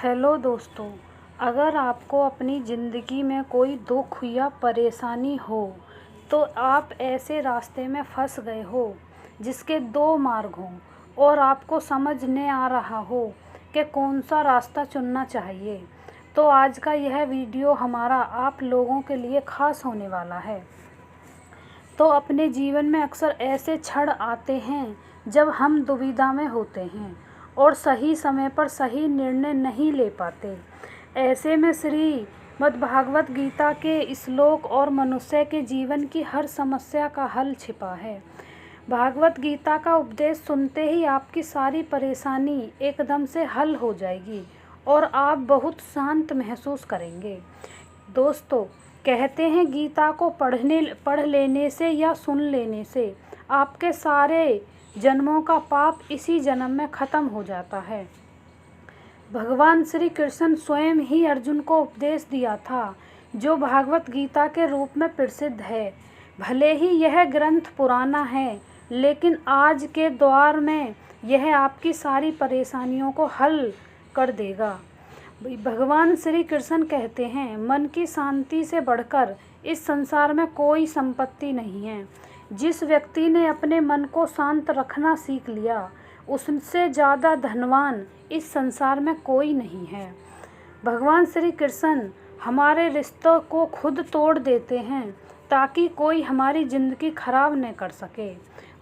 Hello दोस्तों, अगर आपको अपनी ज़िंदगी में कोई दुख या परेशानी हो तो आप ऐसे रास्ते में फंस गए हो जिसके दो मार्ग हों और आपको समझ नहीं आ रहा हो कि कौन सा रास्ता चुनना चाहिए, तो आज का यह वीडियो हमारा आप लोगों के लिए ख़ास होने वाला है। तो अपने जीवन में अक्सर ऐसे क्षण आते हैं जब हम दुविधा में होते हैं और सही समय पर सही निर्णय नहीं ले पाते। ऐसे में श्रीमद्भागवत गीता के श्लोक और मनुष्य के जीवन की हर समस्या का हल छिपा है। भागवत गीता का उपदेश सुनते ही आपकी सारी परेशानी एकदम से हल हो जाएगी और आप बहुत शांत महसूस करेंगे। दोस्तों, कहते हैं गीता को पढ़ लेने से या सुन लेने से आपके सारे जन्मों का पाप इसी जन्म में ख़त्म हो जाता है। भगवान श्री कृष्ण स्वयं ही अर्जुन को उपदेश दिया था, जो भागवत गीता के रूप में प्रसिद्ध है। भले ही यह ग्रंथ पुराना है, लेकिन आज के दौर में यह आपकी सारी परेशानियों को हल कर देगा। भगवान श्री कृष्ण कहते हैं, मन की शांति से बढ़कर इस संसार में कोई संपत्ति नहीं है। जिस व्यक्ति ने अपने मन को शांत रखना सीख लिया, उससे ज़्यादा धनवान इस संसार में कोई नहीं है। भगवान श्री कृष्ण हमारे रिश्तों को खुद तोड़ देते हैं ताकि कोई हमारी ज़िंदगी खराब न कर सके।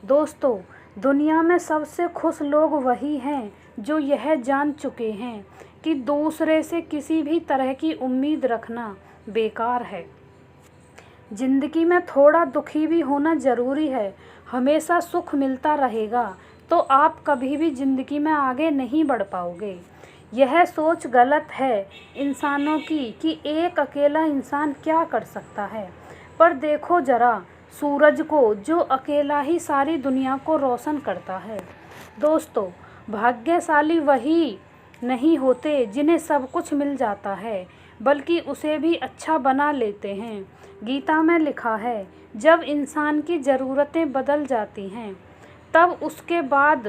दोस्तों, दुनिया में सबसे खुश लोग वही हैं जो यह जान चुके हैं कि दूसरे से किसी भी तरह की उम्मीद रखना बेकार है। ज़िंदगी में थोड़ा दुखी भी होना ज़रूरी है। हमेशा सुख मिलता रहेगा तो आप कभी भी ज़िंदगी में आगे नहीं बढ़ पाओगे। यह सोच गलत है इंसानों की कि एक अकेला इंसान क्या कर सकता है। पर देखो ज़रा सूरज को, जो अकेला ही सारी दुनिया को रोशन करता है। दोस्तों, भाग्यशाली वही नहीं होते जिन्हें सब कुछ मिल जाता है, बल्कि उसे भी अच्छा बना लेते हैं। गीता में लिखा है, जब इंसान की ज़रूरतें बदल जाती हैं तब उसके बाद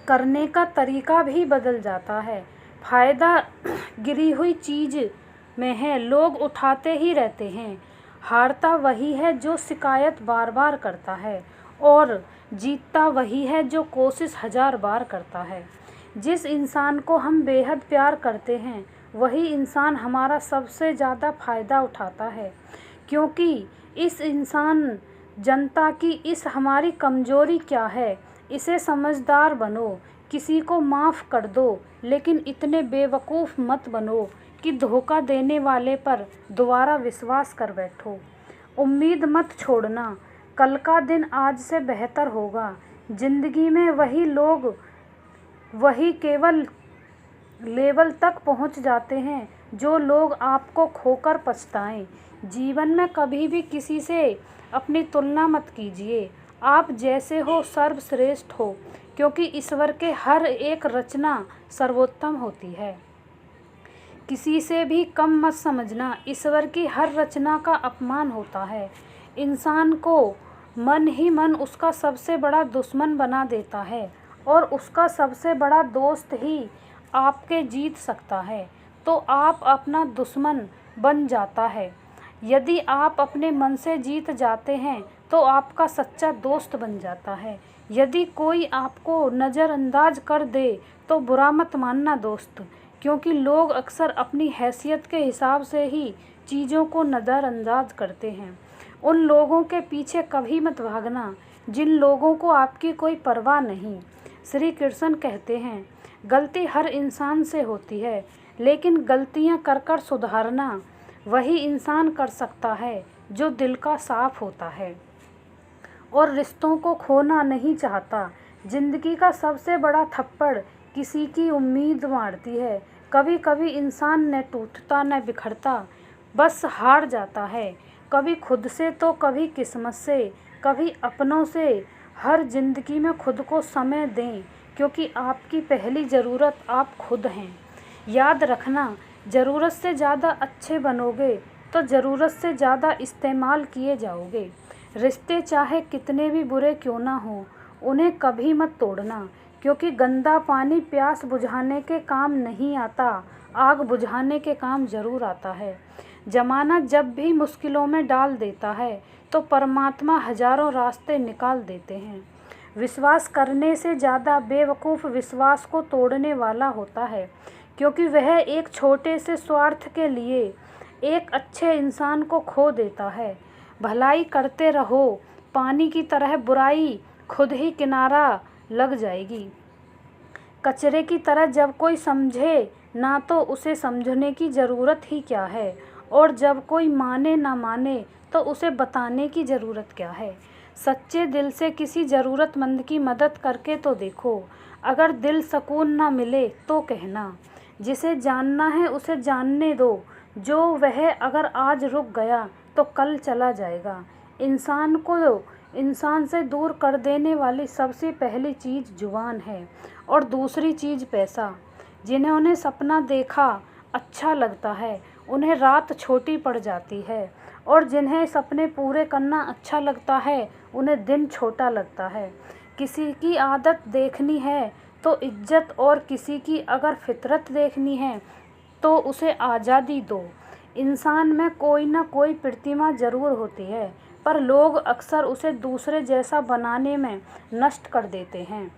करने का तरीका भी बदल जाता है। फ़ायदा गिरी हुई चीज़ में है, लोग उठाते ही रहते हैं। हारता वही है जो शिकायत बार बार करता है और जीतता वही है जो कोशिश 1000 बार करता है। जिस इंसान को हम बेहद प्यार करते हैं, वही इंसान हमारा सबसे ज़्यादा फ़ायदा उठाता है, क्योंकि इस इंसान जनता की इस हमारी कमज़ोरी क्या है, इसे समझदार बनो। किसी को माफ़ कर दो, लेकिन इतने बेवकूफ़ मत बनो कि धोखा देने वाले पर दोबारा विश्वास कर बैठो। उम्मीद मत छोड़ना, कल का दिन आज से बेहतर होगा। ज़िंदगी में वही केवल लेवल तक पहुंच जाते हैं जो लोग आपको खोकर पछताएं। जीवन में कभी भी किसी से अपनी तुलना मत कीजिए। आप जैसे हो सर्वश्रेष्ठ हो, क्योंकि ईश्वर के हर एक रचना सर्वोत्तम होती है। किसी से भी कम मत समझना, ईश्वर की हर रचना का अपमान होता है। इंसान को मन ही मन उसका सबसे बड़ा दुश्मन बना देता है और उसका सबसे बड़ा दोस्त ही आपके जीत सकता है, तो आप अपना दुश्मन बन जाता है। यदि आप अपने मन से जीत जाते हैं तो आपका सच्चा दोस्त बन जाता है। यदि कोई आपको नज़रअंदाज कर दे तो बुरा मत मानना दोस्त, क्योंकि लोग अक्सर अपनी हैसियत के हिसाब से ही चीज़ों को नज़रअंदाज करते हैं। उन लोगों के पीछे कभी मत भागना जिन लोगों को आपकी कोई परवाह नहीं। श्री कृष्ण कहते हैं, गलती हर इंसान से होती है, लेकिन गलतियां कर कर सुधारना वही इंसान कर सकता है जो दिल का साफ होता है और रिश्तों को खोना नहीं चाहता। ज़िंदगी का सबसे बड़ा थप्पड़ किसी की उम्मीद मारती है। कभी कभी इंसान न टूटता न बिखरता, बस हार जाता है, कभी खुद से तो कभी किस्मत से, कभी अपनों से। हर ज़िंदगी में खुद को समय दें, क्योंकि आपकी पहली ज़रूरत आप खुद हैं। याद रखना, ज़रूरत से ज़्यादा अच्छे बनोगे तो ज़रूरत से ज़्यादा इस्तेमाल किए जाओगे। रिश्ते चाहे कितने भी बुरे क्यों ना हों, उन्हें कभी मत तोड़ना, क्योंकि गंदा पानी प्यास बुझाने के काम नहीं आता, आग बुझाने के काम ज़रूर आता है। ज़माना जब भी मुश्किलों में डाल देता है तो परमात्मा हजारों रास्ते निकाल देते हैं। विश्वास करने से ज़्यादा बेवकूफ़ विश्वास को तोड़ने वाला होता है, क्योंकि वह एक छोटे से स्वार्थ के लिए एक अच्छे इंसान को खो देता है। भलाई करते रहो पानी की तरह, बुराई खुद ही किनारा लग जाएगी। कचरे की तरह जब कोई समझे ना तो उसे समझने की ज़रूरत ही क्या है, और जब कोई माने ना माने तो उसे बताने की ज़रूरत क्या है। सच्चे दिल से किसी ज़रूरतमंद की मदद करके तो देखो, अगर दिल सुकून ना मिले तो कहना। जिसे जानना है उसे जानने दो, जो वह अगर आज रुक गया तो कल चला जाएगा। इंसान को इंसान से दूर कर देने वाली सबसे पहली चीज़ जुबान है और दूसरी चीज़ पैसा। जिन्होंने सपना देखा अच्छा लगता है उन्हें रात छोटी पड़ जाती है, और जिन्हें सपने पूरे करना अच्छा लगता है उन्हें दिन छोटा लगता है। किसी की आदत देखनी है तो इज्जत, और किसी की अगर फितरत देखनी है तो उसे आज़ादी दो। इंसान में कोई ना कोई प्रतिमा ज़रूर होती है, पर लोग अक्सर उसे दूसरे जैसा बनाने में नष्ट कर देते हैं।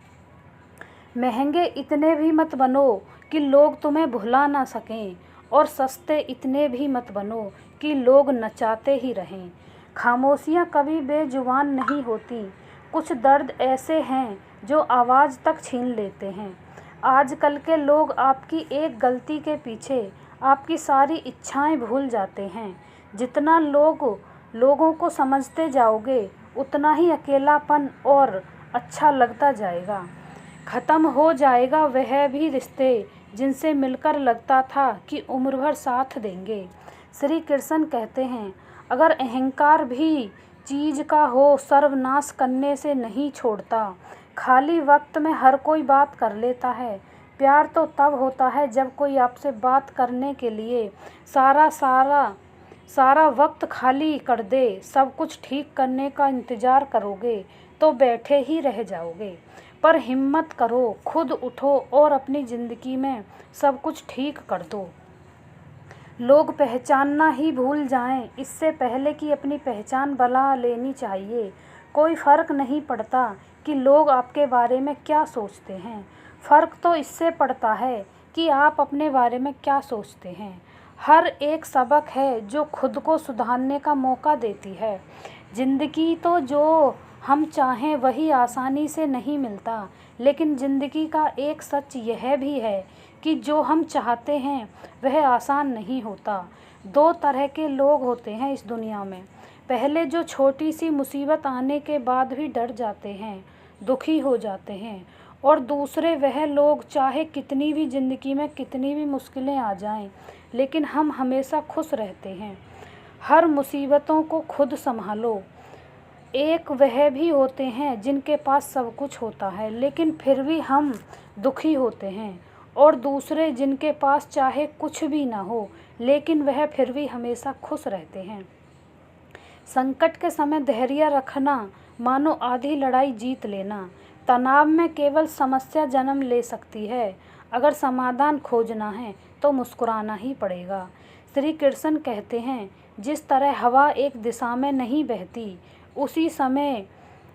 महंगे इतने भी मत बनो कि लोग तुम्हें भुला ना सकें, और सस्ते इतने भी मत बनो कि लोग नचाते ही रहें। खामोशियाँ कभी बेजुबान नहीं होती। कुछ दर्द ऐसे हैं जो आवाज़ तक छीन लेते हैं। आजकल के लोग आपकी एक गलती के पीछे आपकी सारी इच्छाएं भूल जाते हैं। जितना लोगों को समझते जाओगे उतना ही अकेलापन और अच्छा लगता जाएगा। ख़त्म हो जाएगा वह भी रिश्ते जिनसे मिलकर लगता था कि उम्र भर साथ देंगे। श्री कृष्ण कहते हैं, अगर अहंकार भी चीज़ का हो सर्वनाश करने से नहीं छोड़ता। खाली वक्त में हर कोई बात कर लेता है। प्यार तो तब होता है जब कोई आपसे बात करने के लिए सारा वक्त खाली कर दे। सब कुछ ठीक करने का इंतज़ार करोगे तो बैठे ही रह जाओगे। पर हिम्मत करो, खुद उठो और अपनी ज़िंदगी में सब कुछ ठीक कर दो। लोग पहचानना ही भूल जाएं, इससे पहले कि अपनी पहचान बना लेनी चाहिए। कोई फ़र्क नहीं पड़ता कि लोग आपके बारे में क्या सोचते हैं, फ़र्क तो इससे पड़ता है कि आप अपने बारे में क्या सोचते हैं। हर एक सबक है जो खुद को सुधारने का मौका देती है। ज़िंदगी तो जो हम चाहें वही आसानी से नहीं मिलता, लेकिन ज़िंदगी का एक सच यह भी है कि जो हम चाहते हैं वह आसान नहीं होता। दो तरह के लोग होते हैं इस दुनिया में। पहले जो छोटी सी मुसीबत आने के बाद भी डर जाते हैं, दुखी हो जाते हैं, और दूसरे वह लोग चाहे कितनी भी ज़िंदगी में कितनी भी मुश्किलें आ जाएं, लेकिन हम हमेशा खुश रहते हैं। हर मुसीबतों को खुद संभालो। एक वह भी होते हैं जिनके पास सब कुछ होता है लेकिन फिर भी हम दुखी होते हैं, और दूसरे जिनके पास चाहे कुछ भी ना हो लेकिन वह फिर भी हमेशा खुश रहते हैं। संकट के समय धैर्य रखना मानो आधी लड़ाई जीत लेना। तनाव में केवल समस्या जन्म ले सकती है। अगर समाधान खोजना है तो मुस्कुराना ही पड़ेगा। श्री कृष्ण कहते हैं, जिस तरह हवा एक दिशा में नहीं बहती, उसी समय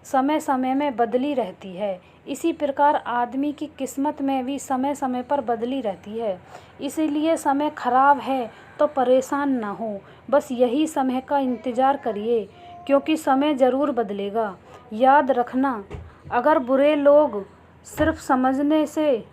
समय में बदली रहती है, इसी प्रकार आदमी की किस्मत में भी समय समय पर बदली रहती है। इसीलिए समय खराब है तो परेशान ना हो, बस यही समय का इंतज़ार करिए, क्योंकि समय ज़रूर बदलेगा। याद रखना, अगर बुरे लोग सिर्फ समझने से